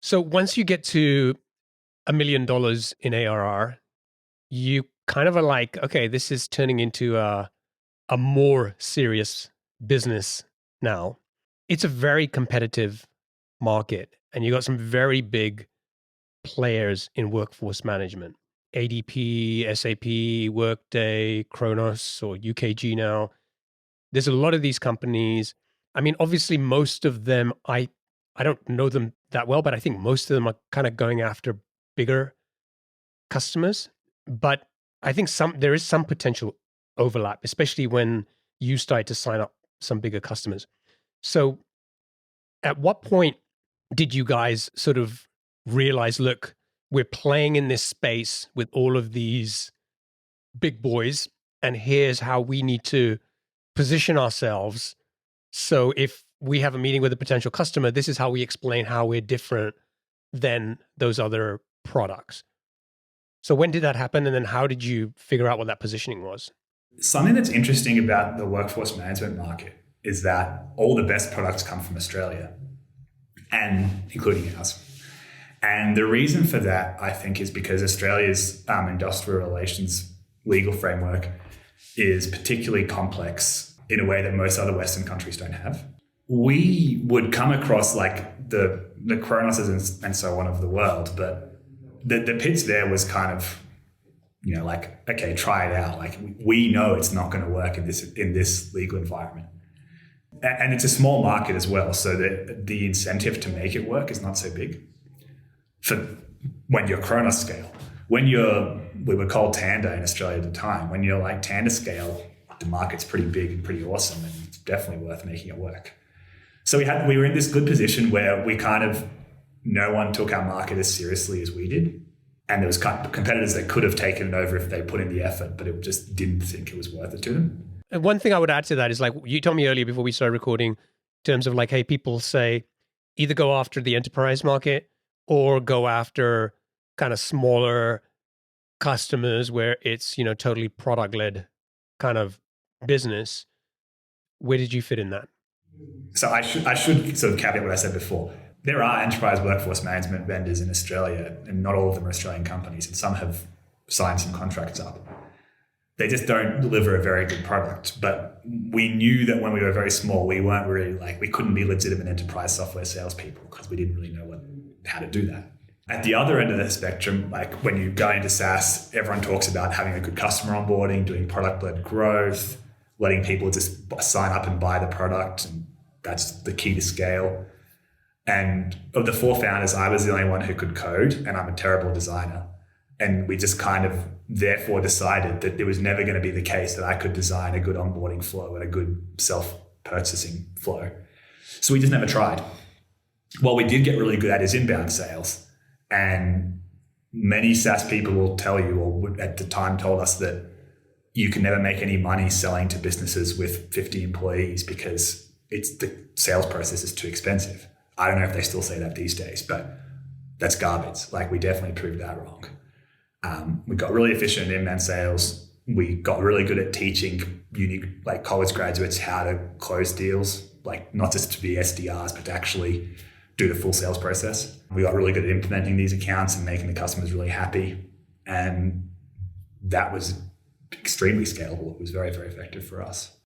So once you get to $1 million in ARR, you kind of are like, okay, this is turning into a more serious business now. It's a very competitive market, and you got some very big players in workforce management. ADP, SAP, Workday, Kronos, or UKG now. There's a lot of these companies. I mean, obviously, most of them, I don't know them that well, but I think most of them are kind of going after bigger customers. But I think there is some potential overlap, especially when you start to sign up some bigger customers. So at what point did you guys sort of realize, look, we're playing in this space with all of these big boys, and here's how we need to position ourselves. So if we have a meeting with a potential customer, this is how we explain how we're different than those other products. So when did that happen? And then how did you figure out what that positioning was? Something that's interesting about the workforce management market is that all the best products come from Australia, and including ours. And the reason for that, I think, is because Australia's industrial relations legal framework is particularly complex in a way that most other Western countries don't have. We would come across like the Cronoses and so on of the world, but the pitch there was kind of, like, okay, try it out. Like, we know it's not going to work in this legal environment. And it's a small market as well, so the incentive to make it work is not so big for when you're Kronos scale. When we were called Tanda in Australia at the time, when you're like Tanda scale, the market's pretty big and pretty awesome, and it's definitely worth making it work. So we were in this good position where no one took our market as seriously as we did. And there was competitors that could have taken it over if they put in the effort, but it just didn't think it was worth it to them. And one thing I would add to that is, like you told me earlier before we started recording, in terms of like, hey, people say either go after the enterprise market or go after kind of smaller customers where it's, totally product-led kind of business. Where did you fit in that? So I should sort of caveat what I said before. There are enterprise workforce management vendors in Australia, and not all of them are Australian companies, and some have signed some contracts up. They just don't deliver a very good product. But we knew that when we were very small, we weren't really we couldn't be legitimate enterprise software salespeople because we didn't really know how to do that. At the other end of the spectrum, like when you go into SaaS, everyone talks about having a good customer onboarding, doing product-led growth, letting people just sign up and buy the product, and that's the key to scale. And of the 4 founders, I was the only one who could code, and I'm a terrible designer. And we just kind of therefore decided that it was never going to be the case that I could design a good onboarding flow and a good self-purchasing flow. So we just never tried. What we did get really good at is inbound sales. And many SaaS people will tell you, or at the time told us, that you can never make any money selling to businesses with 50 employees because the sales process is too expensive. I don't know if they still say that these days, but that's garbage. Like, we definitely proved that wrong. We got really efficient in inbound sales. We got really good at teaching college graduates how to close deals, like not just to be SDRs, but to actually do the full sales process. We got really good at implementing these accounts and making the customers really happy. And that was extremely scalable. It was very, very effective for us.